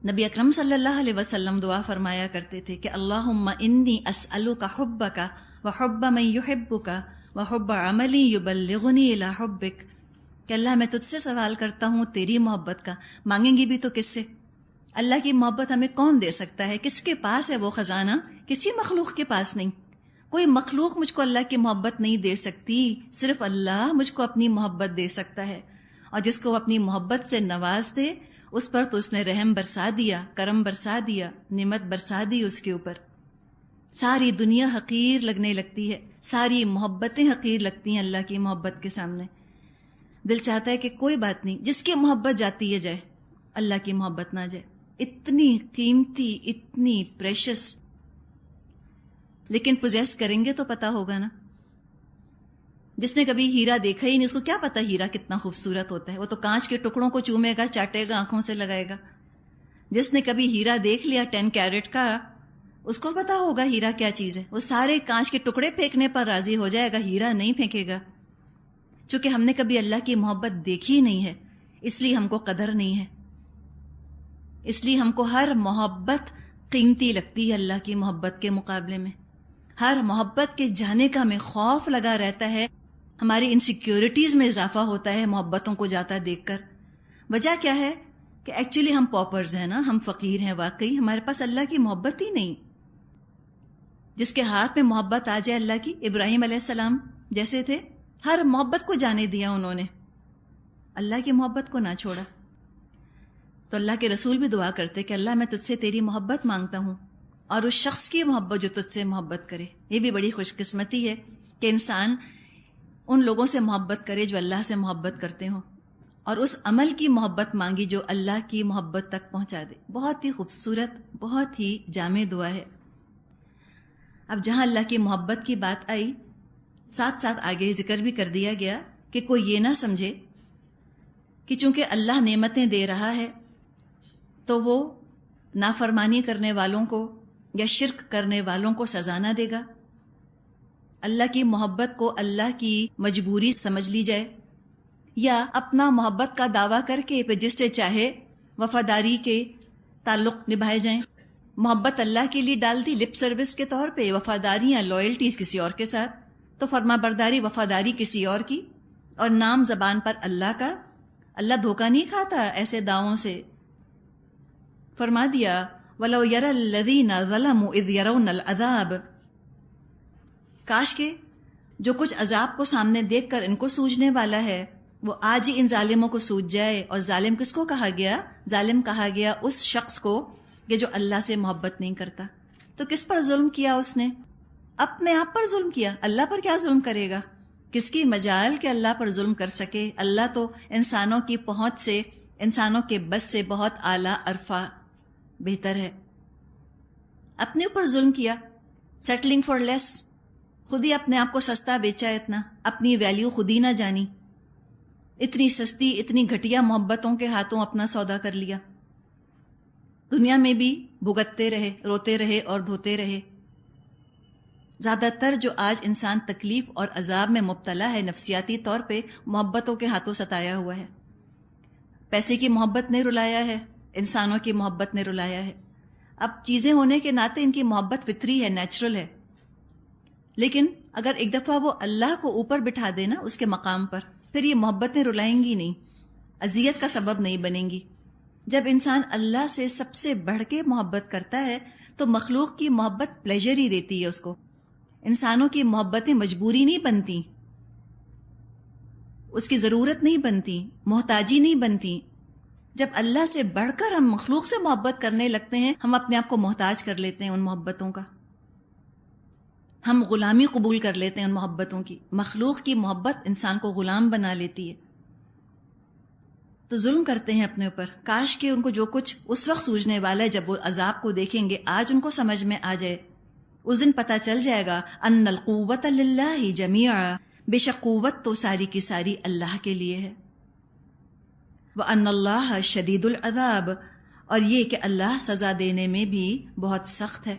نبی اکرم صلی اللہ علیہ وسلم دعا فرمایا کرتے تھے کہ اللہم انی اسألک حبک وحب من یحبک وحب عمل یبلغنی الی حبک، کہ اللہ میں تجھ سے سوال کرتا ہوں تیری محبت کا. مانگیں گی بھی تو کس سے؟ اللہ کی محبت ہمیں کون دے سکتا ہے؟ کس کے پاس ہے وہ خزانہ؟ کسی مخلوق کے پاس نہیں. کوئی مخلوق مجھ کو اللہ کی محبت نہیں دے سکتی، صرف اللہ مجھ کو اپنی محبت دے سکتا ہے. اور جس کو اپنی محبت سے نواز دے اس پر تو اس نے رحم برسا دیا، کرم برسا دیا، نعمت برسا دی اس کے اوپر. ساری دنیا حقیر لگنے لگتی ہے، ساری محبتیں حقیر لگتی ہیں اللہ کی محبت کے سامنے. دل چاہتا ہے کہ کوئی بات نہیں، جس کی محبت جاتی ہے جائے، اللہ کی محبت نہ جائے. اتنی قیمتی، اتنی پریشس. لیکن پوزیس کریں گے تو پتا ہوگا نا. جس نے کبھی ہیرا دیکھا ہی نہیں اس کو کیا پتا ہیرا کتنا خوبصورت ہوتا ہے؟ وہ تو کانچ کے ٹکڑوں کو چومے گا، چاٹے گا، آنکھوں سے لگائے گا. جس نے کبھی ہیرا دیکھ لیا 10 کیرٹ کا، اس کو پتا ہوگا ہیرا کیا چیز ہے. وہ سارے کانچ کے ٹکڑے پھینکنے پر راضی ہو جائے گا، ہیرا نہیں پھینکے گا. چونکہ ہم نے کبھی اللہ کی محبت دیکھی نہیں ہے، اس لیے ہم کو قدر نہیں ہے. اس لیے ہم کو ہر محبت قیمتی لگتی ہے اللہ کی محبت کے مقابلے میں. ہر محبت کے جانے کا ہمیں خوف لگا رہتا ہے، ہماری انسیکیورٹیز میں اضافہ ہوتا ہے محبتوں کو جاتا دیکھ کر. وجہ کیا ہے؟ کہ ایکچولی ہم پاپرز ہیں نا، ہم فقیر ہیں واقعی، ہمارے پاس اللہ کی محبت ہی نہیں. جس کے ہاتھ میں محبت آ جائے اللہ کی، ابراہیم علیہ السلام جیسے تھے، ہر محبت کو جانے دیا انہوں نے، اللہ کی محبت کو نہ چھوڑا. تو اللہ کے رسول بھی دعا کرتے کہ اللہ میں تجھ سے تیری محبت مانگتا ہوں اور اس شخص کی محبت جو تجھ سے محبت کرے. یہ بھی بڑی خوش قسمتی ہے کہ انسان ان لوگوں سے محبت کرے جو اللہ سے محبت کرتے ہوں، اور اس عمل کی محبت مانگی جو اللہ کی محبت تک پہنچا دے. بہت ہی خوبصورت، بہت ہی جامع دعا ہے. اب جہاں اللہ کی محبت کی بات آئی، ساتھ ساتھ آگے ذکر بھی کر دیا گیا کہ کوئی یہ نہ سمجھے کہ چونکہ اللہ نعمتیں دے رہا ہے تو وہ نافرمانی کرنے والوں کو یا شرک کرنے والوں کو سزا نہ دے گا. اللہ کی محبت کو اللہ کی مجبوری سمجھ لی جائے، یا اپنا محبت کا دعویٰ کر کے پھر جس سے چاہے وفاداری کے تعلق نبھائے جائیں. محبت اللہ کے لیے ڈال دی لپ سروس کے طور پہ، وفاداریاں لائلٹیز کسی اور کے ساتھ، تو فرما برداری وفاداری کسی اور کی، اور نام زبان پر اللہ کا. اللہ دھوکہ نہیں کھاتا ایسے دعووں سے. فرما دیا وَلَوْ يَرَى الَّذِينَ ظَلَمُوا إِذْ يَرَوْنَ الْعَذَابَ، کاش کے جو کچھ عذاب کو سامنے دیکھ کر ان کو سوجنے والا ہے وہ آج ہی ان ظالموں کو سوج جائے. اور ظالم کس کو کہا گیا؟ ظالم کہا گیا اس شخص کو کہ جو اللہ سے محبت نہیں کرتا. تو کس پر ظلم کیا اس نے؟ اپنے آپ پر ظلم کیا. اللہ پر کیا ظلم کرے گا؟ کس کی مجال کہ اللہ پر ظلم کر سکے؟ اللہ تو انسانوں کی پہنچ سے، انسانوں کے بس سے بہت اعلیٰ، عرفہ، بہتر ہے. اپنے اوپر ظلم کیا، سیٹلنگ فار لیس، خود ہی اپنے آپ کو سستا بیچا، اتنا اپنی ویلیو خود ہی نہ جانی، اتنی سستی، اتنی گھٹیا محبتوں کے ہاتھوں اپنا سودا کر لیا. دنیا میں بھی بھگتتے رہے، روتے رہے اور دھوتے رہے. زیادہ تر جو آج انسان تکلیف اور عذاب میں مبتلا ہے نفسیاتی طور پہ، محبتوں کے ہاتھوں ستایا ہوا ہے. پیسے کی محبت نے رلایا ہے، انسانوں کی محبت نے رلایا ہے. اب چیزیں ہونے کے ناطے ان کی محبت فطری ہے، نیچرل ہے. لیکن اگر ایک دفعہ وہ اللہ کو اوپر بٹھا دینا اس کے مقام پر، پھر یہ محبتیں رلائیں گی نہیں، اذیت کا سبب نہیں بنیں گی. جب انسان اللہ سے سب سے بڑھ کے محبت کرتا ہے تو مخلوق کی محبت پلیجر ہی دیتی ہے اس کو. انسانوں کی محبتیں مجبوری نہیں بنتی، اس کی ضرورت نہیں بنتی، محتاجی نہیں بنتی. جب اللہ سے بڑھ کر ہم مخلوق سے محبت کرنے لگتے ہیں، ہم اپنے آپ کو محتاج کر لیتے ہیں ان محبتوں کا، ہم غلامی قبول کر لیتے ہیں ان محبتوں کی. مخلوق کی محبت انسان کو غلام بنا لیتی ہے. تو ظلم کرتے ہیں اپنے اوپر. کاش کہ ان کو جو کچھ اس وقت سوجنے والا ہے جب وہ عذاب کو دیکھیں گے، آج ان کو سمجھ میں آ جائے. اس دن پتہ چل جائے گا ان القوت للہ جمیعا، بے شک قوت تو ساری کی ساری اللہ کے لیے ہے. وَأَنَّ اللَّهَ شَدِيدُ الْعَذَابِ، اور یہ کہ اللہ سزا دینے میں بھی بہت سخت ہے.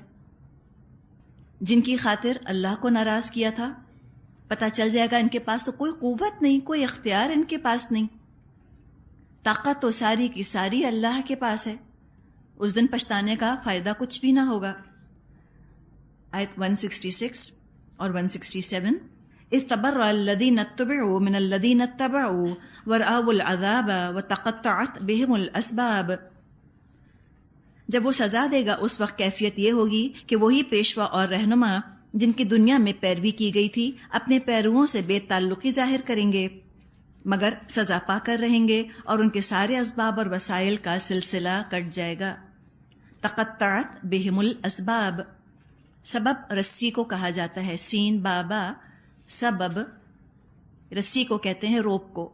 جن کی خاطر اللہ کو ناراض کیا تھا، پتہ چل جائے گا ان کے پاس تو کوئی قوت نہیں، کوئی اختیار ان کے پاس نہیں. طاقت تو ساری کی ساری اللہ کے پاس ہے. اس دن پچھتانے کا فائدہ کچھ بھی نہ ہوگا. آیت 166 اور 167 اذ تبرأ الذین اتبعوا من الذین اتبعوا ورأوا العذاب وتقطعت بهم الاسباب. جب وہ سزا دے گا اس وقت کیفیت یہ ہوگی کہ وہی پیشوا اور رہنما جن کی دنیا میں پیروی کی گئی تھی اپنے پیرووں سے بے تعلقی ظاہر کریں گے، مگر سزا پا کر رہیں گے اور ان کے سارے اسباب اور وسائل کا سلسلہ کٹ جائے گا. تقطعت بہم الاسباب. سبب رسی کو کہا جاتا ہے، سین بابا سبب. رسی کو کہتے ہیں روپ کو.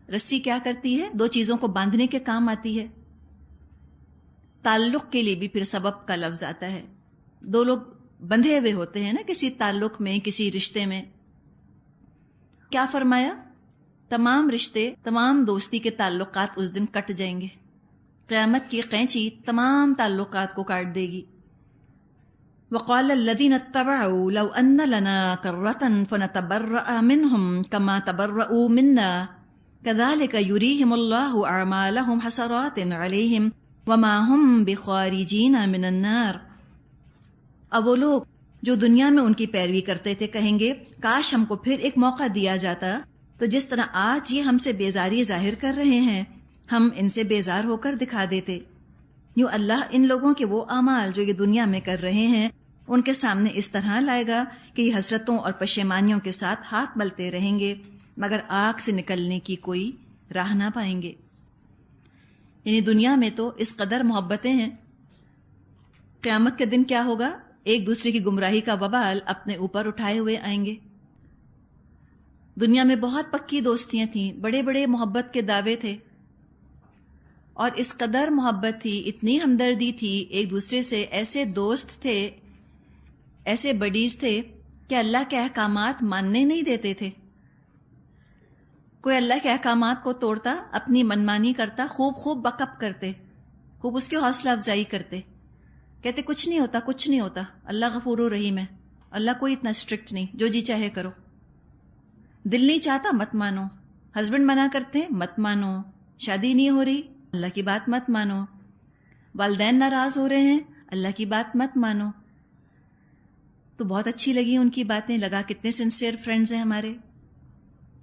رسی کیا کرتی ہے؟ دو چیزوں کو باندھنے کے کام آتی ہے. تعلق کے لیے بھی پھر سبب کا لفظ آتا ہے. دو لوگ بندھے ہوئے ہوتے ہیں نا کسی تعلق میں، کسی رشتے میں. کیا فرمایا؟ تمام رشتے، تمام دوستی کے تعلقات اس دن کٹ جائیں گے. قیامت کی قینچی تمام تعلقات کو کاٹ دے گی. وقال الذين اتبعوا لو ان لنا كرة فنتبرأ منهم كما تبرؤوا منا كذلك يريهم الله اعمالهم حسرات عليهم وما هم بخارجين من النار. اب وہ لوگ جو دنیا میں ان کی پیروی کرتے تھے کہیں گے کاش ہم کو پھر ایک موقع دیا جاتا تو جس طرح آج یہ ہم سے بیزاری ظاہر کر رہے ہیں ہم ان سے بیزار ہو کر دکھا دیتے. یوں اللہ ان لوگوں کے وہ اعمال جو یہ دنیا میں کر رہے ہیں ان کے سامنے اس طرح لائے گا کہ یہ حسرتوں اور پشیمانیوں کے ساتھ ہاتھ ملتے رہیں گے مگر آگ سے نکلنے کی کوئی راہ نہ پائیں گے. یعنی دنیا میں تو اس قدر محبتیں ہیں، قیامت کے دن کیا ہوگا؟ ایک دوسرے کی گمراہی کا وبال اپنے اوپر اٹھائے ہوئے آئیں گے. دنیا میں بہت پکی دوستیاں تھیں، بڑے بڑے محبت کے دعوے تھے، اور اس قدر محبت تھی، اتنی ہمدردی تھی ایک دوسرے سے. ایسے دوست تھے، ایسے بڈیز تھے کہ اللہ کے احکامات ماننے نہیں دیتے تھے. کوئی اللہ کے احکامات کو توڑتا، اپنی منمانی کرتا، خوب بکپ کرتے، خوب اس کی حوصلہ افزائی کرتے، کہتے کچھ نہیں ہوتا، کچھ نہیں ہوتا، اللہ غفور و رحیم ہے، اللہ کوئی اتنا اسٹرکٹ نہیں، جو جی چاہے کرو. دل نہیں چاہتا مت مانو، ہسبینڈ منع کرتے مت مانو، شادی نہیں ہو رہی اللہ کی بات مت مانو، والدین ناراض ہو رہے ہیں اللہ کی بات مت مانو. تو بہت اچھی لگی ان کی باتیں، لگا کتنے سنسیئر فرینڈز ہیں ہمارے،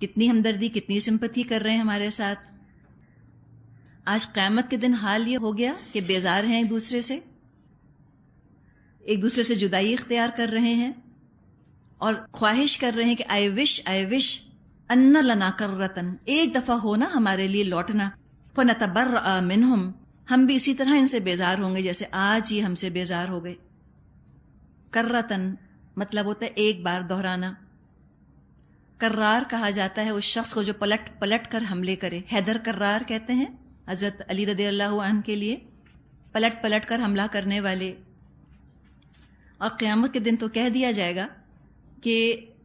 کتنی ہمدردی، کتنی سمپتھی کر رہے ہیں ہمارے ساتھ. آج قیامت کے دن حال یہ ہو گیا کہ بیزار ہیں ایک دوسرے سے، ایک دوسرے سے جدائی اختیار کر رہے ہیں اور خواہش کر رہے ہیں کہ آئی وش ان لنا کرتن، ایک دفعہ ہونا ہمارے لیے لوٹنا، فنتبرأ منہم، ہم بھی اسی طرح ان سے بیزار ہوں گے جیسے آج یہ ہم سے بیزار ہو گئے. کرتن مطلب ہوتا ہے ایک بار دہرانا. کرار کہا جاتا ہے اس شخص کو جو پلٹ پلٹ کر حملے کرے. حیدر کرار کہتے ہیں حضرت علی رضی اللہ عنہ کے لیے، پلٹ پلٹ کر حملہ کرنے والے. اور قیامت کے دن تو کہہ دیا جائے گا کہ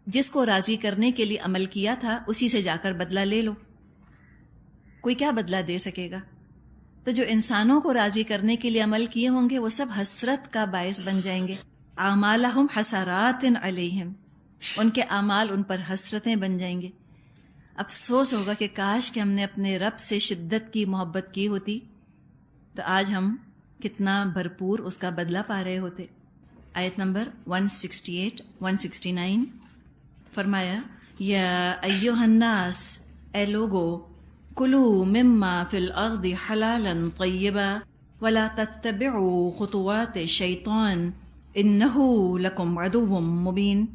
جس کو راضی کرنے کے لیے عمل کیا تھا اسی سے جا کر بدلہ لے لو. کوئی کیا بدلہ دے سکے گا؟ تو جو انسانوں کو راضی کرنے کے لیے عمل کیے ہوں گے وہ سب حسرت کا باعث بن جائیں گے. اعمالہم حسرات علیہم، ان کے اعمال ان پر حسرتیں بن جائیں گے. افسوس ہوگا کہ کاش کہ ہم نے اپنے رب سے شدت کی محبت کی ہوتی تو آج ہم کتنا بھرپور اس کا بدلہ پا رہے ہوتے. آیت نمبر 168 169 فرمایا یا ایھا الناس، اے لوگو، کلو مما فی الارض حلالا طیبا ولا تتبعوا خطوات الشیطان انہ لکم عدو مبین.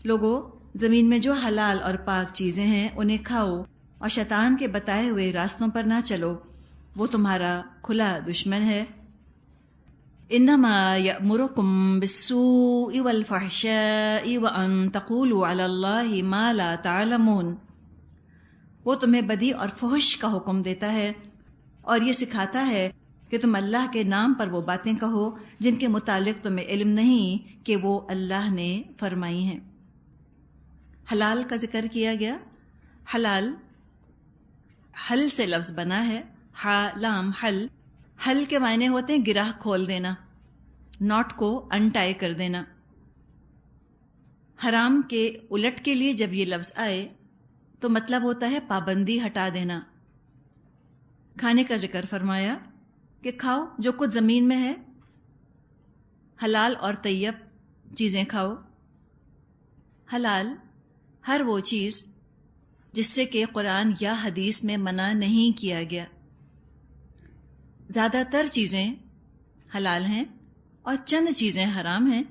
لوگو، زمین میں جو حلال اور پاک چیزیں ہیں انہیں کھاؤ اور شیطان کے بتائے ہوئے راستوں پر نہ چلو، وہ تمہارا کھلا دشمن ہے. انما یأمرکم بالسوء والفحشاء وان تقولوا علی اللہ ما لا تعلمون. وہ تمہیں بدی اور فحش کا حکم دیتا ہے اور یہ سکھاتا ہے کہ تم اللہ کے نام پر وہ باتیں کہو جن کے متعلق تمہیں علم نہیں کہ وہ اللہ نے فرمائی ہیں. حلال کا ذکر کیا گیا. حلال حل سے لفظ بنا ہے، ہا لام حل. حل کے معنی ہوتے ہیں گرہ کھول دینا، ناٹ کو انٹائی کر دینا. حرام کے الٹ کے لیے جب یہ لفظ آئے تو مطلب ہوتا ہے پابندی ہٹا دینا. کھانے کا ذکر فرمایا کہ کھاؤ جو کچھ زمین میں ہے، حلال اور طیب چیزیں کھاؤ۔ حلال ہر وہ چیز جس سے کہ قرآن یا حدیث میں منع نہیں کیا گیا۔ زیادہ تر چیزیں حلال ہیں اور چند چیزیں حرام ہیں۔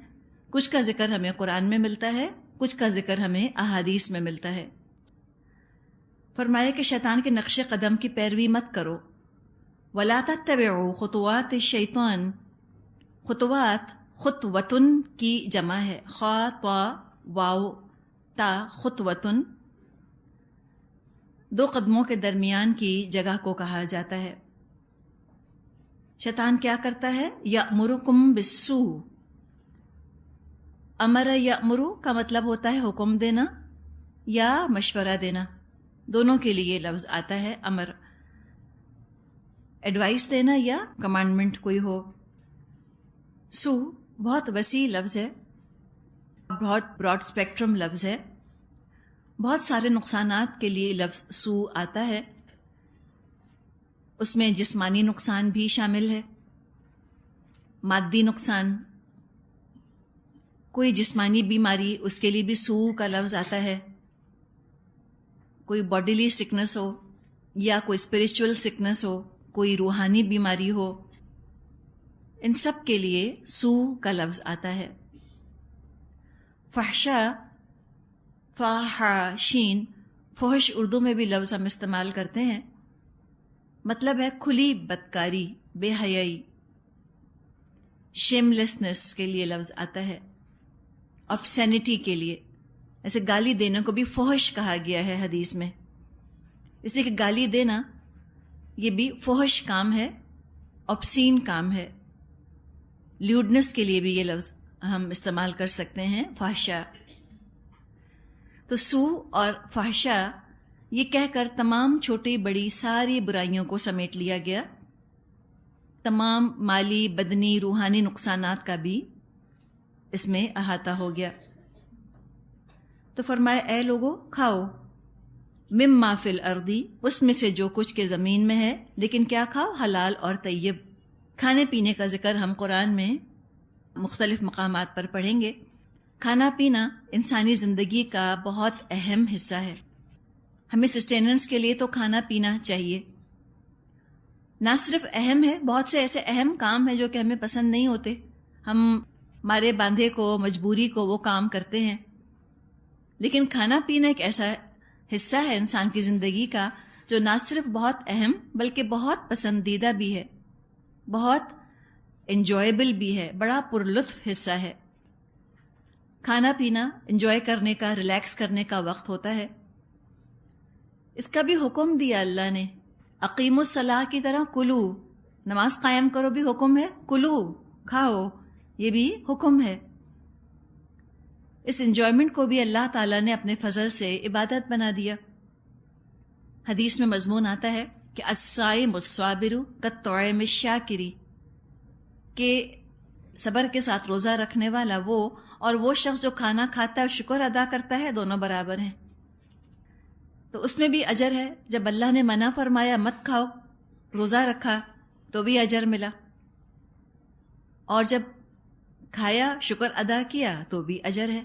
کچھ کا ذکر ہمیں قرآن میں ملتا ہے، کچھ کا ذکر ہمیں احادیث میں ملتا ہے۔ فرمایا کہ شیطان کے نقش قدم کی پیروی مت کرو۔ وَلَا تَتَّبِعُوا خُطُوَاتِ الشَّيْطَانِ، خطوات خطوتن کی جمع ہے، خا طا واو تا، خطوتن دو قدموں کے درمیان کی جگہ کو کہا جاتا ہے۔ شیطان کیا کرتا ہے؟ یأمرکم بالسوء۔ امر یأمرو کا مطلب ہوتا ہے حکم دینا یا مشورہ دینا، دونوں کے لیے لفظ آتا ہے امر، ایڈوائس دینا یا کمانڈمنٹ کوئی ہو۔ سو بہت وسیع لفظ ہے، بہت براڈ اسپیکٹرم لفظ ہے، بہت سارے نقصانات کے لیے لفظ سو آتا ہے۔ اس میں جسمانی نقصان بھی شامل ہے، مادی نقصان، کوئی جسمانی بیماری اس کے لیے بھی سو کا لفظ آتا ہے، کوئی باڈیلی سکنس ہو یا کوئی اسپرچول سکنس ہو، کوئی روحانی بیماری ہو، ان سب کے لیے سو کا لفظ آتا ہے۔ فحشا، فاحشین، فحش اردو میں بھی لفظ ہم استعمال کرتے ہیں، مطلب ہے کھلی بدکاری، بے حیائی، شیم لیسنس کے لیے لفظ آتا ہے، obscenity کے لیے۔ ایسے گالی دینے کو بھی فحش کہا گیا ہے حدیث میں، اس لیے کہ گالی دینا یہ بھی فحش کام ہے، obscene کام ہے۔ لیوڈنس کے لیے بھی یہ لفظ ہم استعمال کر سکتے ہیں، فحشا۔ تو سو اور فحشا یہ کہہ کر تمام چھوٹی بڑی ساری برائیوں کو سمیٹ لیا گیا، تمام مالی، بدنی، روحانی نقصانات کا بھی اس میں احاطہ ہو گیا۔ تو فرمایا اے لوگو کھاؤ، مما فی الارض، اس میں سے جو کچھ کے زمین میں ہے، لیکن کیا کھاؤ؟ حلال اور طیب۔ کھانے پینے کا ذکر ہم قرآن میں مختلف مقامات پر پڑھیں گے۔ کھانا پینا انسانی زندگی کا بہت اہم حصہ ہے، ہمیں سسٹیننس کے لیے تو کھانا پینا چاہیے۔ نہ صرف اہم ہے، بہت سے ایسے اہم کام ہیں جو کہ ہمیں پسند نہیں ہوتے، ہم مارے باندھے کو، مجبوری کو وہ کام کرتے ہیں، لیکن کھانا پینا ایک ایسا حصہ ہے انسان کی زندگی کا جو نہ صرف بہت اہم بلکہ بہت پسندیدہ بھی ہے، بہت انجوائبل بھی ہے، بڑا پرلطف حصہ ہے۔ کھانا پینا انجوائے کرنے کا، ریلیکس کرنے کا وقت ہوتا ہے۔ اس کا بھی حکم دیا اللہ نے، اقیم الصلاۃ کی طرح کلو، نماز قائم کرو بھی حکم ہے، کلو کھاؤ یہ بھی حکم ہے۔ اس انجوائمنٹ کو بھی اللہ تعالیٰ نے اپنے فضل سے عبادت بنا دیا۔ حدیث میں مضمون آتا ہے کہ الصائم الصابر کالطعام الشاکر، کہ صبر کے ساتھ روزہ رکھنے والا وہ اور وہ شخص جو کھانا کھاتا ہے اور شکر ادا کرتا ہے، دونوں برابر ہیں۔ تو اس میں بھی اجر ہے، جب اللہ نے منع فرمایا مت کھاؤ، روزہ رکھا تو بھی اجر ملا، اور جب کھایا شکر ادا کیا تو بھی اجر ہے۔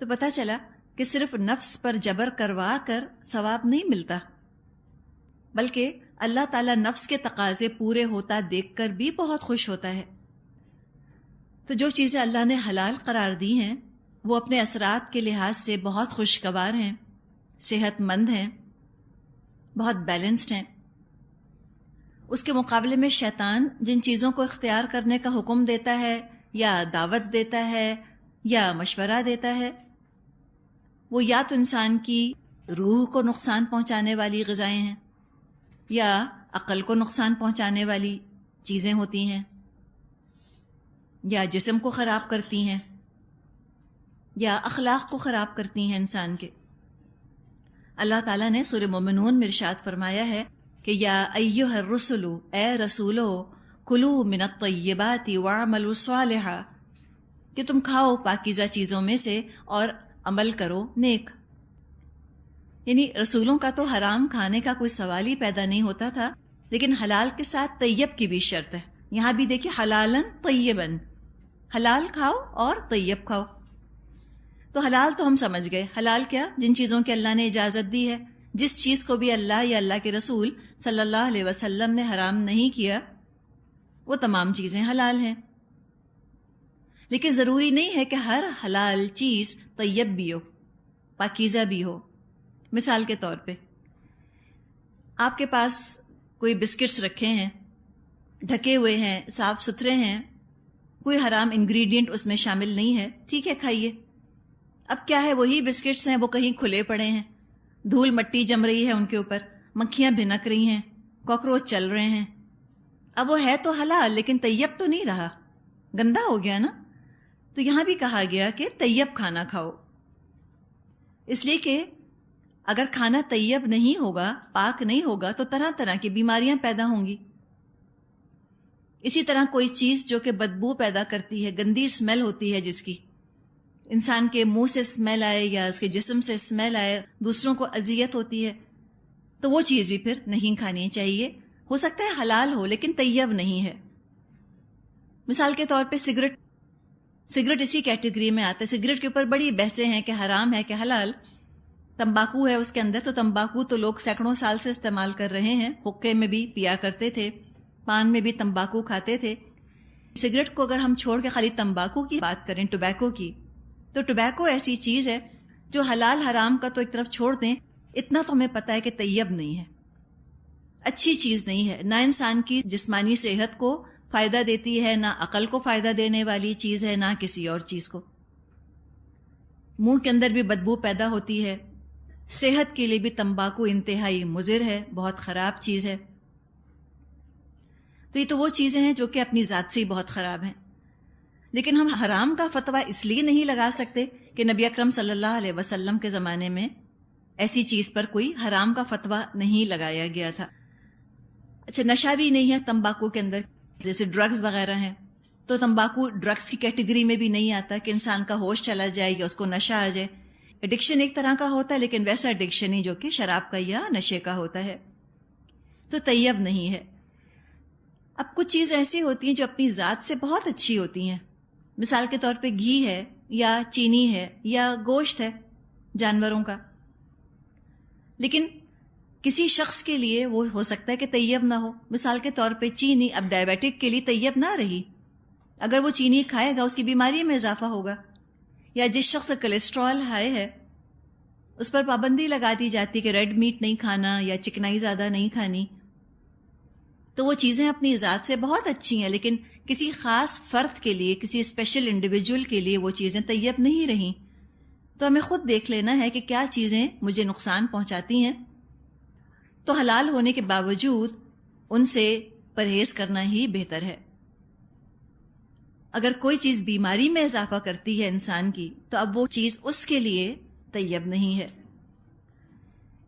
تو پتہ چلا کہ صرف نفس پر جبر کروا کر ثواب نہیں ملتا، بلکہ اللہ تعالیٰ نفس کے تقاضے پورے ہوتا دیکھ کر بھی بہت خوش ہوتا ہے۔ تو جو چیزیں اللہ نے حلال قرار دی ہیں وہ اپنے اثرات کے لحاظ سے بہت خوشگوار ہیں، صحت مند ہیں، بہت بیلنسڈ ہیں۔ اس کے مقابلے میں شیطان جن چیزوں کو اختیار کرنے کا حکم دیتا ہے یا دعوت دیتا ہے یا مشورہ دیتا ہے، وہ یا تو انسان کی روح کو نقصان پہنچانے والی غذائیں ہیں، یا عقل کو نقصان پہنچانے والی چیزیں ہوتی ہیں، یا جسم کو خراب کرتی ہیں، یا اخلاق کو خراب کرتی ہیں انسان کے۔ اللہ تعالیٰ نے سورہ مومنون میں ارشاد فرمایا ہے کہ یا ایھا الرسل، اے رسولو، کلوا من الطیبات واعملوا صالحا، کہ تم کھاؤ پاکیزہ چیزوں میں سے اور عمل کرو نیک۔ یعنی رسولوں کا تو حرام کھانے کا کوئی سوال ہی پیدا نہیں ہوتا تھا، لیکن حلال کے ساتھ طیب کی بھی شرط ہے. یہاں بھی دیکھیے حلالن طیبن، حلال کھاؤ اور طیب کھاؤ. تو حلال تو ہم سمجھ گئے. حلال کیا؟ جن چیزوں کی اللہ نے اجازت دی ہے. جس چیز کو بھی اللہ یا اللہ کے رسول صلی اللہ علیہ وسلم نے حرام نہیں کیا وہ تمام چیزیں حلال ہیں. لیکن ضروری نہیں ہے کہ ہر حلال چیز طیب بھی ہو، پاکیزہ بھی ہو. مثال کے طور پہ آپ کے پاس کوئی بسکٹس رکھے ہیں، ڈھکے ہوئے ہیں، صاف ستھرے ہیں، کوئی حرام انگریڈینٹ اس میں شامل نہیں ہے، ٹھیک ہے کھائیے. اب کیا ہے، وہی بسکٹس ہیں، وہ کہیں کھلے پڑے ہیں، دھول مٹی جم رہی ہے ان کے اوپر، مکھیاں بھنک رہی ہیں، کاکروچ چل رہے ہیں. اب وہ ہے تو حلال لیکن طیب تو نہیں رہا، گندا ہو گیا نا. تو یہاں بھی کہا گیا کہ طیب کھانا کھاؤ، اس لیے کہ اگر کھانا طیب نہیں ہوگا، پاک نہیں ہوگا، تو طرح طرح کی بیماریاں پیدا ہوں گی. اسی طرح کوئی چیز جو کہ بدبو پیدا کرتی ہے، گندی اسمیل ہوتی ہے، جس کی انسان کے منہ سے اسمیل آئے یا اس کے جسم سے اسمیل آئے، دوسروں کو اذیت ہوتی ہے، تو وہ چیز بھی پھر نہیں کھانی چاہیے. ہو سکتا ہے حلال ہو لیکن طیب نہیں ہے. مثال کے طور پہ سگریٹ اسی کیٹیگری میں آتا ہے. سگریٹ کے اوپر بڑی بحثیں ہیں کہ حرام ہے کہ حلال. تمباکو ہے اس کے اندر، تو تمباکو تو لوگ سینکڑوں سال سے استعمال کر رہے ہیں، حقے میں بھی پیا کرتے تھے، پان میں بھی تمباکو کھاتے تھے. سگریٹ کو اگر ہم چھوڑ کے خالی تمباکو کی بات کریں، ٹوبیکو کی، تو ٹوبیکو ایسی چیز ہے جو حلال حرام کا تو ایک طرف چھوڑ دیں، اتنا تو ہمیں پتہ ہے کہ طیب نہیں ہے، اچھی چیز نہیں ہے، نہ انسان کی جسمانی صحت کو فائدہ دیتی ہے، نہ عقل کو فائدہ دینے والی چیز ہے، نہ کسی اور چیز کو. منہ کے اندر بھی بدبو پیدا ہوتی ہے. صحت کے لیے بھی تمباکو انتہائی مضر ہے، بہت خراب چیز ہے. تو یہ تو وہ چیزیں ہیں جو کہ اپنی ذات سے ہی بہت خراب ہیں. لیکن ہم حرام کا فتویٰ اس لیے نہیں لگا سکتے کہ نبی اکرم صلی اللہ علیہ وسلم کے زمانے میں ایسی چیز پر کوئی حرام کا فتویٰ نہیں لگایا گیا تھا. اچھا، نشہ بھی نہیں ہے تمباکو کے اندر، جیسے ڈرگز وغیرہ ہیں، تو تمباکو ڈرگز کی کیٹیگری میں بھی نہیں آتا کہ انسان کا ہوش چلا جائے یا اس کو نشہ آ جائے. ایڈکشن ایک طرح کا ہوتا ہے، لیکن ویسا ایڈکشن ہی جو کہ شراب کا یا نشے کا ہوتا ہے. تو طیب نہیں ہے. اب کچھ چیز ایسی ہوتی ہیں جو اپنی ذات سے بہت اچھی ہوتی ہیں. مثال کے طور پہ گھی ہے یا چینی ہے یا گوشت ہے جانوروں کا، لیکن کسی شخص کے لیے وہ ہو سکتا ہے کہ طیب نہ ہو. مثال کے طور پہ چینی اب ڈائبیٹک کے لیے طیب نہ رہی. اگر وہ چینی کھائے گا اس کی بیماری میں اضافہ ہوگا. یا جس شخص کا کولیسٹرول ہائی ہے اس پر پابندی لگا دی جاتی کہ ریڈ میٹ نہیں کھانا یا چکنائی زیادہ نہیں کھانی. تو وہ چیزیں اپنی ذات سے بہت اچھی ہیں، لیکن کسی خاص فرد کے لیے، کسی اسپیشل انڈیویجول کے لیے وہ چیزیں طیب نہیں رہیں. تو ہمیں خود دیکھ لینا ہے کہ کیا چیزیں مجھے نقصان پہنچاتی ہیں، تو حلال ہونے کے باوجود ان سے پرہیز کرنا ہی بہتر ہے. اگر کوئی چیز بیماری میں اضافہ کرتی ہے انسان کی، تو اب وہ چیز اس کے لیے طیب نہیں ہے.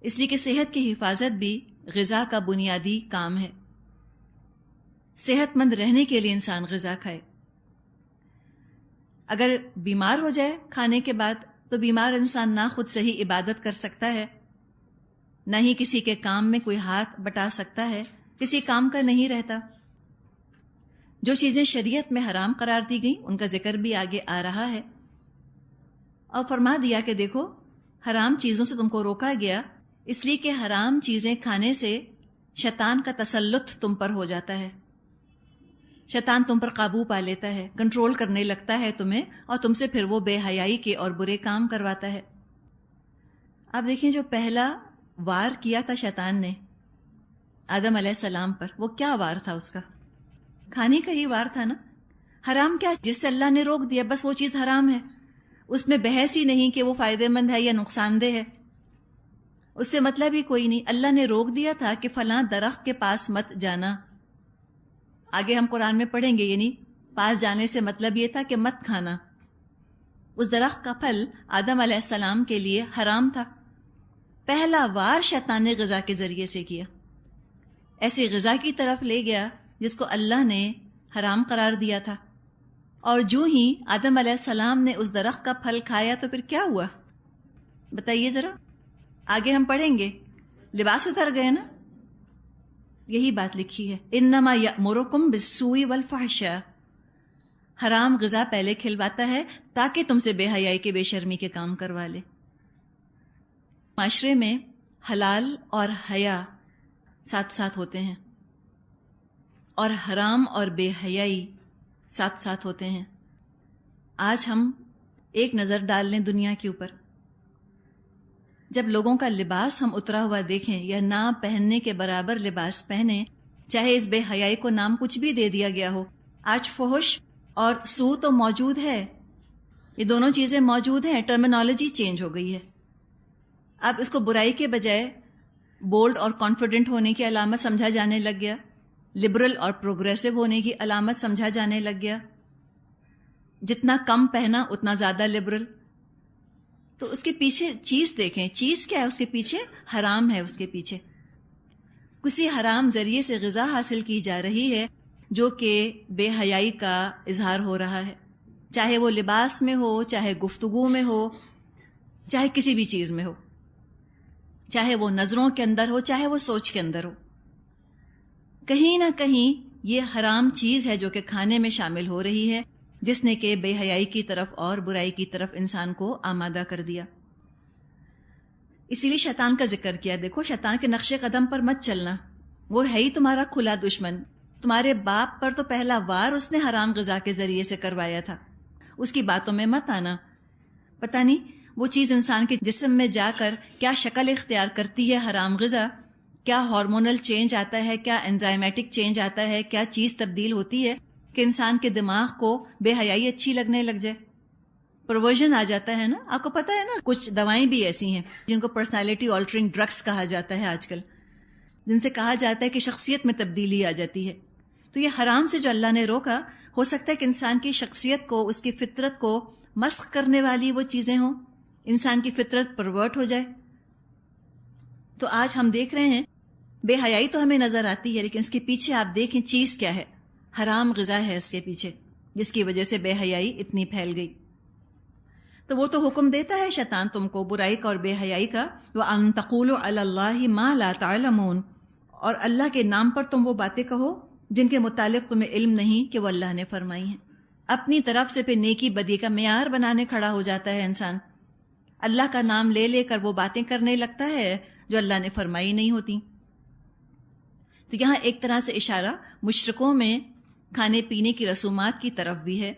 اس لیے کہ صحت کی حفاظت بھی غذا کا بنیادی کام ہے. صحت مند رہنے کے لیے انسان غذا کھائے. اگر بیمار ہو جائے کھانے کے بعد، تو بیمار انسان نہ خود صحیح عبادت کر سکتا ہے، نہ ہی کسی کے کام میں کوئی ہاتھ بٹا سکتا ہے، کسی کام کا نہیں رہتا. جو چیزیں شریعت میں حرام قرار دی گئیں ان کا ذکر بھی آگے آ رہا ہے، اور فرما دیا کہ دیکھو حرام چیزوں سے تم کو روکا گیا اس لیے کہ حرام چیزیں کھانے سے شیطان کا تسلط تم پر ہو جاتا ہے. شیطان تم پر قابو پا لیتا ہے، کنٹرول کرنے لگتا ہے تمہیں، اور تم سے پھر وہ بے حیائی کے اور برے کام کرواتا ہے. آپ دیکھیں جو پہلا وار کیا تھا شیطان نے آدم علیہ السلام پر، وہ کیا وار تھا؟ اس کا کھانے کا ہی وار تھا نا. حرام کیا؟ جس سے اللہ نے روک دیا بس وہ چیز حرام ہے. اس میں بحث ہی نہیں کہ وہ فائدہ مند ہے یا نقصان دہ ہے، اس سے مطلب ہی کوئی نہیں. اللہ نے روک دیا تھا کہ فلاں درخت کے پاس مت جانا. آگے ہم قرآن میں پڑھیں گے، یعنی پاس جانے سے مطلب یہ تھا کہ مت کھانا. اس درخت کا پھل آدم علیہ السلام کے لیے حرام تھا. پہلا وار شیطان نے غذا کے ذریعے سے کیا، ایسی غذا کی طرف لے گیا جس کو اللہ نے حرام قرار دیا تھا. اور جو ہی آدم علیہ السلام نے اس درخت کا پھل کھایا تو پھر کیا ہوا بتائیے ذرا. آگے ہم پڑھیں گے، لباس اتر گئے نا. یہی بات لکھی ہے، انما یأمرکم بالسوء والفحشاء، حرام غذا پہلے کھلواتا ہے تاکہ تم سے بے حیائی کے بے شرمی کے کام کروا لے۔ معاشرے میں حلال اور حیا ساتھ ساتھ ہوتے ہیں، اور حرام اور بے حیائی ساتھ ساتھ ہوتے ہیں۔ آج ہم ایک نظر ڈال لیں دنیا کے اوپر، جب لوگوں کا لباس ہم اترا ہوا دیکھیں یا نہ پہننے کے برابر لباس پہنیں، چاہے اس بے حیائی کو نام کچھ بھی دے دیا گیا ہو، آج فحش اور سو تو موجود ہے، یہ دونوں چیزیں موجود ہیں، ٹرمینالوجی چینج ہو گئی ہے۔ اب اس کو برائی کے بجائے بولڈ اور کانفیڈنٹ ہونے کی علامت سمجھا جانے لگ گیا، لبرل اور پروگریسو ہونے کی علامت سمجھا جانے لگ گیا، جتنا کم پہنا اتنا زیادہ لبرل۔ تو اس کے پیچھے چیز دیکھیں، چیز کیا ہے اس کے پیچھے؟ حرام ہے اس کے پیچھے، کسی حرام ذریعے سے غذا حاصل کی جا رہی ہے جو کہ بے حیائی کا اظہار ہو رہا ہے، چاہے وہ لباس میں ہو، چاہے گفتگو میں ہو، چاہے کسی بھی چیز میں ہو، چاہے وہ نظروں کے اندر ہو، چاہے وہ سوچ کے اندر ہو، کہیں نہ کہیں یہ حرام چیز ہے جو کہ کھانے میں شامل ہو رہی ہے، جس نے کہ بے حیائی کی طرف اور برائی کی طرف انسان کو آمادہ کر دیا۔ اسی لیے شیطان کا ذکر کیا، دیکھو شیطان کے نقش قدم پر مت چلنا، وہ ہے ہی تمہارا کھلا دشمن، تمہارے باپ پر تو پہلا وار اس نے حرام غذا کے ذریعے سے کروایا تھا، اس کی باتوں میں مت آنا۔ پتہ نہیں وہ چیز انسان کے جسم میں جا کر کیا شکل اختیار کرتی ہے، حرام غذا، کیا ہارمونل چینج آتا ہے، کیا انزائمیٹک چینج آتا ہے، کیا چیز تبدیل ہوتی ہے کہ انسان کے دماغ کو بے حیائی اچھی لگنے لگ جائے، پرورژن آ جاتا ہے نا۔ آپ کو پتہ ہے نا کچھ دوائیں بھی ایسی ہیں جن کو پرسنالٹی آلٹرنگ ڈرگس کہا جاتا ہے آج کل، جن سے کہا جاتا ہے کہ شخصیت میں تبدیلی آ جاتی ہے۔ تو یہ حرام سے جو اللہ نے روکا، ہو سکتا ہے کہ انسان کی شخصیت کو، اس کی فطرت کو مسخ کرنے والی وہ چیزیں ہوں، انسان کی فطرت پرورٹ ہو جائے۔ تو آج ہم دیکھ رہے ہیں بے حیائی تو ہمیں نظر آتی ہے، لیکن اس کے پیچھے آپ دیکھیں چیز کیا ہے، حرام غذا ہے اس کے پیچھے، جس کی وجہ سے بے حیائی اتنی پھیل گئی۔ تو وہ تو حکم دیتا ہے شیطان تم کو برائی کا اور بے حیائی کا، وَأَن تَقُولُوا عَلَى اللَّهِ مَا لَا تَعْلَمُونَ، اور اللہ کے نام پر تم وہ باتیں کہو جن کے متعلق تمہیں علم نہیں کہ وہ اللہ نے فرمائی ہیں۔ اپنی طرف سے پھر نیکی بدی کا معیار بنانے کھڑا ہو جاتا ہے انسان، اللہ کا نام لے لے کر وہ باتیں کرنے لگتا ہے جو اللہ نے فرمائی نہیں ہوتی۔ تو یہاں ایک طرح سے اشارہ مشرکوں میں کھانے پینے کی رسومات کی طرف بھی ہے۔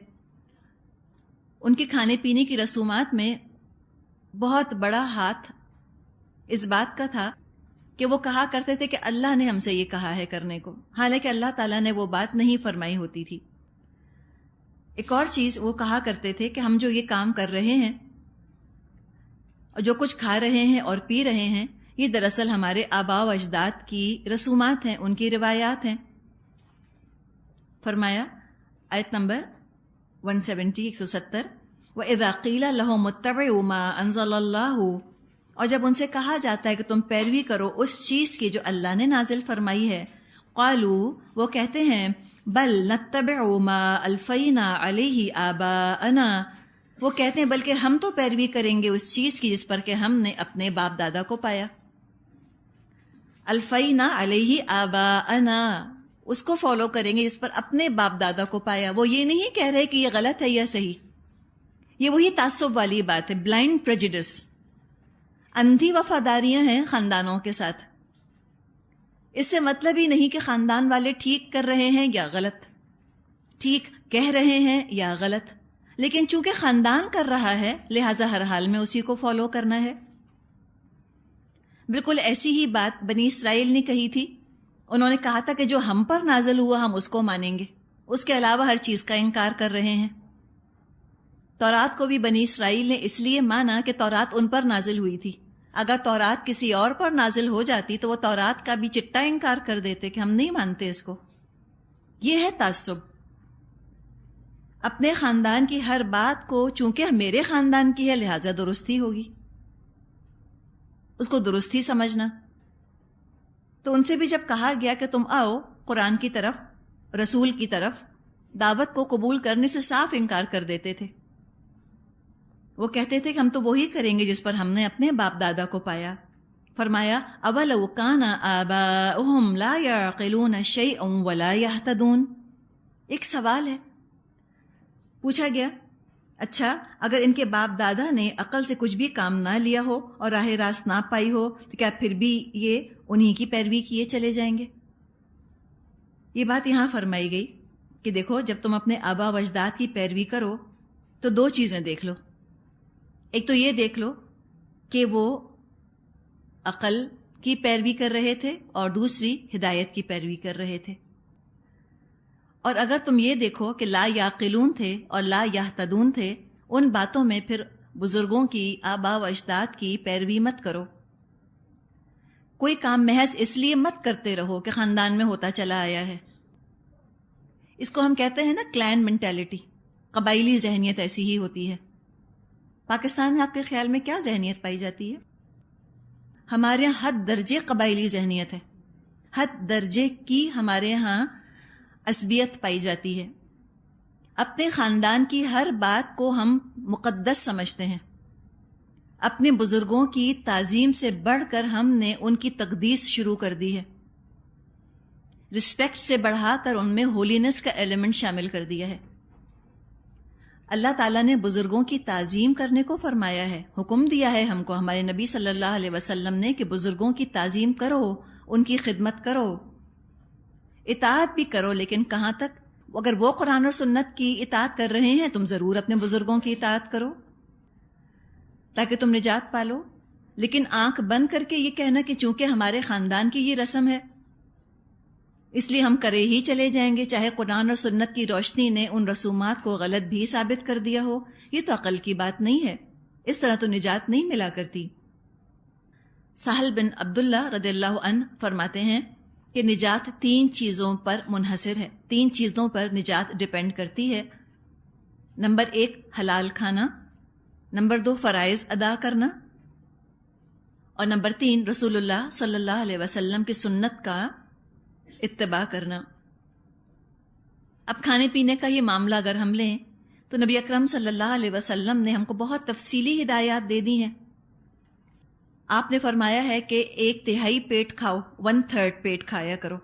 ان کے کھانے پینے کی رسومات میں بہت بڑا ہاتھ اس بات کا تھا کہ وہ کہا کرتے تھے کہ اللہ نے ہم سے یہ کہا ہے کرنے کو، حالانکہ اللہ تعالیٰ نے وہ بات نہیں فرمائی ہوتی تھی۔ ایک اور چیز وہ کہا کرتے تھے کہ ہم جو یہ کام کر رہے ہیں اور جو کچھ کھا رہے ہیں اور پی رہے ہیں، یہ دراصل ہمارے آباء و اجداد کی رسومات ہیں، ان کی روایات ہیں۔ فرمایا آیت نمبر 170 وَإِذَا قِيلَ لَهُمُ اتَّبِعُوا مَا أَنزَلَ اللَّهُ، اور جب ان سے کہا جاتا ہے کہ تم پیروی کرو اس چیز کی جو اللہ نے نازل فرمائی ہے، قالوا، وہ کہتے ہیں، بل نتبع ما الفینا علیہ آباءنا، وہ کہتے ہیں بلکہ ہم تو پیروی کریں گے اس چیز کی جس پر کہ ہم نے اپنے باپ دادا کو پایا۔ الفینا علیہ آباءنا، اس کو فالو کریں گے جس پر اپنے باپ دادا کو پایا۔ وہ یہ نہیں کہہ رہے کہ یہ غلط ہے یا صحیح، یہ وہی تعصب والی بات ہے، بلائنڈ پریجوڈس، اندھی وفاداریاں ہیں خاندانوں کے ساتھ۔ اس سے مطلب ہی نہیں کہ خاندان والے ٹھیک کر رہے ہیں یا غلط، ٹھیک کہہ رہے ہیں یا غلط، لیکن چونکہ خاندان کر رہا ہے لہٰذا ہر حال میں اسی کو فالو کرنا ہے۔ بالکل ایسی ہی بات بنی اسرائیل نے کہی تھی، انہوں نے کہا تھا کہ جو ہم پر نازل ہوا ہم اس کو مانیں گے، اس کے علاوہ ہر چیز کا انکار کر رہے ہیں۔ تورات کو بھی بنی اسرائیل نے اس لیے مانا کہ تورات ان پر نازل ہوئی تھی، اگر تورات کسی اور پر نازل ہو جاتی تو وہ تورات کا بھی چٹا انکار کر دیتے کہ ہم نہیں مانتے اس کو۔ یہ ہے تعصب، اپنے خاندان کی ہر بات کو چونکہ میرے خاندان کی ہے لہٰذا درستی ہوگی، اس کو درستی سمجھنا۔ تو ان سے بھی جب کہا گیا کہ تم آؤ قرآن کی طرف، رسول کی طرف، دعوت کو قبول کرنے سے صاف انکار کر دیتے تھے۔ وہ کہتے تھے کہ ہم تو وہی کریں گے جس پر ہم نے اپنے باپ دادا کو پایا، فرمایا اولو کان آباؤہم لا یعقلون شیئا ولا یہتدون. ایک سوال ہے پوچھا گیا، اچھا اگر ان کے باپ دادا نے عقل سے کچھ بھی کام نہ لیا ہو اور راہ راست نہ پائی ہو تو کیا پھر بھی یہ انہی کی پیروی کیے چلے جائیں گے؟ یہ بات یہاں فرمائی گئی کہ دیکھو جب تم اپنے آبا و اجداد کی پیروی کرو تو دو چیزیں دیکھ لو. ایک تو یہ دیکھ لو کہ وہ عقل کی پیروی کر رہے تھے اور دوسری ہدایت کی پیروی کر رہے تھے. اور اگر تم یہ دیکھو کہ لا یعقلون تھے اور لا یہتدون تھے، ان باتوں میں پھر بزرگوں کی، آبا و اجداد کی پیروی مت کرو. کوئی کام محض اس لیے مت کرتے رہو کہ خاندان میں ہوتا چلا آیا ہے. اس کو ہم کہتے ہیں نا کلین مینٹیلٹی، قبائلی ذہنیت ایسی ہی ہوتی ہے. پاکستان میں آپ کے خیال میں کیا ذہنیت پائی جاتی ہے؟ ہمارے یہاں حد درجے قبائلی ذہنیت ہے، حد درجے کی ہمارے ہاں عصبیت پائی جاتی ہے. اپنے خاندان کی ہر بات کو ہم مقدس سمجھتے ہیں. اپنے بزرگوں کی تعظیم سے بڑھ کر ہم نے ان کی تقدیس شروع کر دی ہے. رسپیکٹ سے بڑھا کر ان میں ہولینس کا ایلیمنٹ شامل کر دیا ہے. اللہ تعالیٰ نے بزرگوں کی تعظیم کرنے کو فرمایا ہے، حکم دیا ہے ہم کو، ہمارے نبی صلی اللہ علیہ وسلم نے، کہ بزرگوں کی تعظیم کرو، ان کی خدمت کرو، اطاعت بھی کرو. لیکن کہاں تک؟ اگر وہ قرآن اور سنت کی اطاعت کر رہے ہیں تم ضرور اپنے بزرگوں کی اطاعت کرو تاکہ تم نجات پالو. لیکن آنکھ بند کر کے یہ کہنا کہ چونکہ ہمارے خاندان کی یہ رسم ہے اس لیے ہم کرے ہی چلے جائیں گے، چاہے قرآن اور سنت کی روشنی نے ان رسومات کو غلط بھی ثابت کر دیا ہو، یہ تو عقل کی بات نہیں ہے. اس طرح تو نجات نہیں ملا کرتی. سہل بن عبداللہ رضی اللہ عنہ فرماتے ہیں کہ نجات 3 چیزوں پر منحصر ہے، 3 چیزوں پر نجات ڈیپینڈ کرتی ہے. نمبر 1 حلال کھانا، نمبر 2 فرائض ادا کرنا، اور نمبر 3 رسول اللہ صلی اللہ علیہ وسلم کی سنت کا اتباع کرنا. اب کھانے پینے کا یہ معاملہ اگر ہم لیں تو نبی اکرم صلی اللہ علیہ وسلم نے ہم کو بہت تفصیلی ہدایات دے دی ہیں. آپ نے فرمایا ہے کہ 1/3 پیٹ کھاؤ، 1/3 پیٹ کھایا کرو،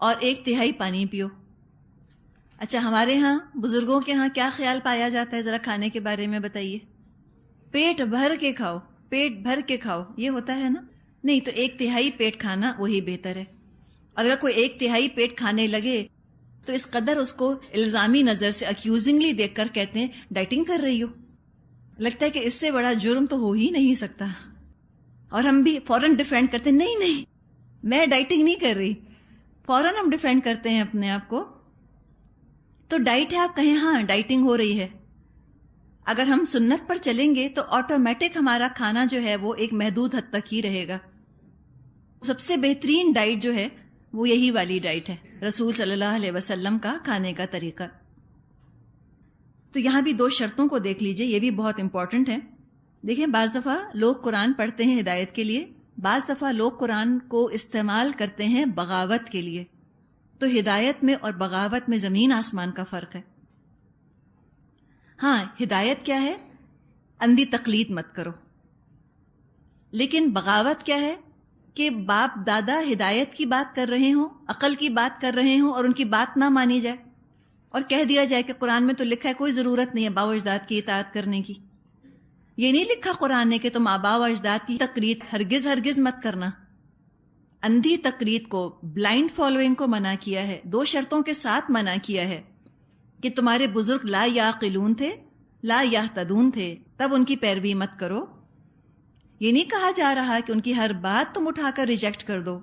اور 1/3 پانی پیو. اچھا ہمارے ہاں بزرگوں کے ہاں کیا خیال پایا جاتا ہے ذرا کھانے کے بارے میں بتائیے؟ پیٹ بھر کے کھاؤ، پیٹ بھر کے کھاؤ، یہ ہوتا ہے نا؟ نہیں، تو 1/3 پیٹ کھانا وہی بہتر ہے. اور اگر کوئی 1/3 پیٹ کھانے لگے تو اس قدر اس کو الزامی نظر سے اکیوزنگلی دیکھ کر کہتے ہیں ڈائٹنگ کر رہی ہو. لگتا ہے کہ اس سے بڑا جرم تو ہو ہی نہیں سکتا. اور ہم بھی فوراً ڈیفینڈ کرتے ہیں، نہیں میں ڈائٹنگ نہیں کر رہی، فوراً ہم ڈیفینڈ کرتے ہیں اپنے آپ کو. تو ڈائٹ ہے، آپ کہیں ہاں ڈائٹنگ ہو رہی ہے. اگر ہم سنت پر چلیں گے تو آٹومیٹک ہمارا کھانا جو ہے وہ ایک محدود حد تک ہی رہے گا. سب سے بہترین ڈائٹ جو ہے وہ یہی والی ڈائٹ ہے، رسول صلی اللہ علیہ وسلم کا کھانے کا طریقہ. تو یہاں بھی 2 شرطوں کو دیکھ لیجئے، یہ بھی بہت امپورٹنٹ ہے. دیکھیں بعض دفعہ لوگ قرآن پڑھتے ہیں ہدایت کے لیے، بعض دفعہ لوگ قرآن کو استعمال کرتے ہیں بغاوت کے لیے. تو ہدایت میں اور بغاوت میں زمین آسمان کا فرق ہے. ہاں ہدایت کیا ہے؟ اندھی تقلید مت کرو. لیکن بغاوت کیا ہے؟ کہ باپ دادا ہدایت کی بات کر رہے ہوں، عقل کی بات کر رہے ہوں اور ان کی بات نہ مانی جائے اور کہہ دیا جائے کہ قرآن میں تو لکھا ہے کوئی ضرورت نہیں ہے آبا و اجداد کی اطاعت کرنے کی. یہ نہیں لکھا قرآن نے کہ تم آبا و اجداد کی تقلید ہرگز مت کرنا. اندھی تقلید کو، بلائنڈ فالوئنگ کو منع کیا ہے، 2 شرطوں کے ساتھ منع کیا ہے کہ تمہارے بزرگ لا یعقلون تھے، لا یہتدون تھے، تب ان کی پیروی مت کرو. یہ نہیں کہا جا رہا کہ ان کی ہر بات تم اٹھا کر ریجیکٹ کر دو.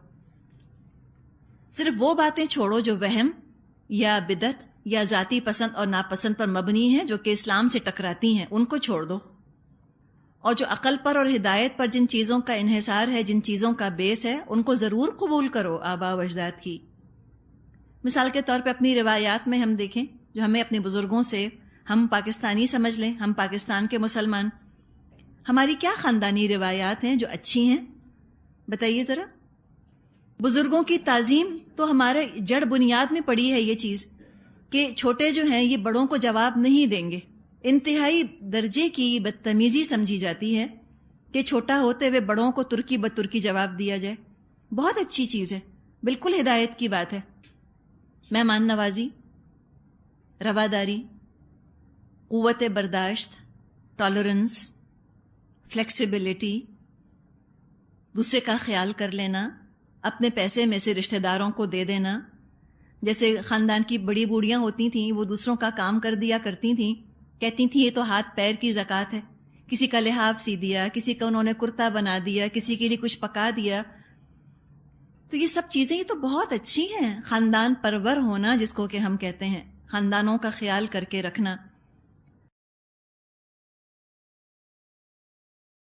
صرف وہ باتیں چھوڑو جو وہم یا بدعت یا ذاتی پسند اور ناپسند پر مبنی ہیں، جو کہ اسلام سے ٹکراتی ہیں، ان کو چھوڑ دو. اور جو عقل پر اور ہدایت پر جن چیزوں کا انحصار ہے، جن چیزوں کا بیس ہے، ان کو ضرور قبول کرو آبا و اجداد کی. مثال کے طور پہ اپنی روایات میں ہم دیکھیں جو ہمیں اپنے بزرگوں سے، ہم پاکستانی سمجھ لیں، ہم پاکستان کے مسلمان، ہماری کیا خاندانی روایات ہیں جو اچھی ہیں؟ بتائیے ذرا. بزرگوں کی تعظیم تو ہمارے جڑ بنیاد میں پڑی ہے یہ چیز کہ چھوٹے جو ہیں یہ بڑوں کو جواب نہیں دیں گے. انتہائی درجے کی بدتمیزی سمجھی جاتی ہے کہ چھوٹا ہوتے ہوئے بڑوں کو ترکی بترکی جواب دیا جائے، بہت اچھی چیز ہے، بالکل ہدایت کی بات ہے۔ مہمان نوازی، رواداری، قوت برداشت، ٹالرنس، فلیکسیبلٹی، دوسرے کا خیال کر لینا، اپنے پیسے میں سے رشتہ داروں کو دے دینا۔ جیسے خاندان کی بڑی بوڑھیاں ہوتی تھیں، وہ دوسروں کا کام کر دیا کرتی تھیں، کہتی تھیں یہ تو ہاتھ پیر کی زکوٰۃ ہے، کسی کا لحاف سی دیا، کسی کا انہوں نے کرتا بنا دیا، کسی کے لیے کچھ پکا دیا۔ تو یہ سب چیزیں یہ تو بہت اچھی ہیں، خاندان پرور ہونا جس کو کہ ہم کہتے ہیں، خاندانوں کا خیال کر کے رکھنا۔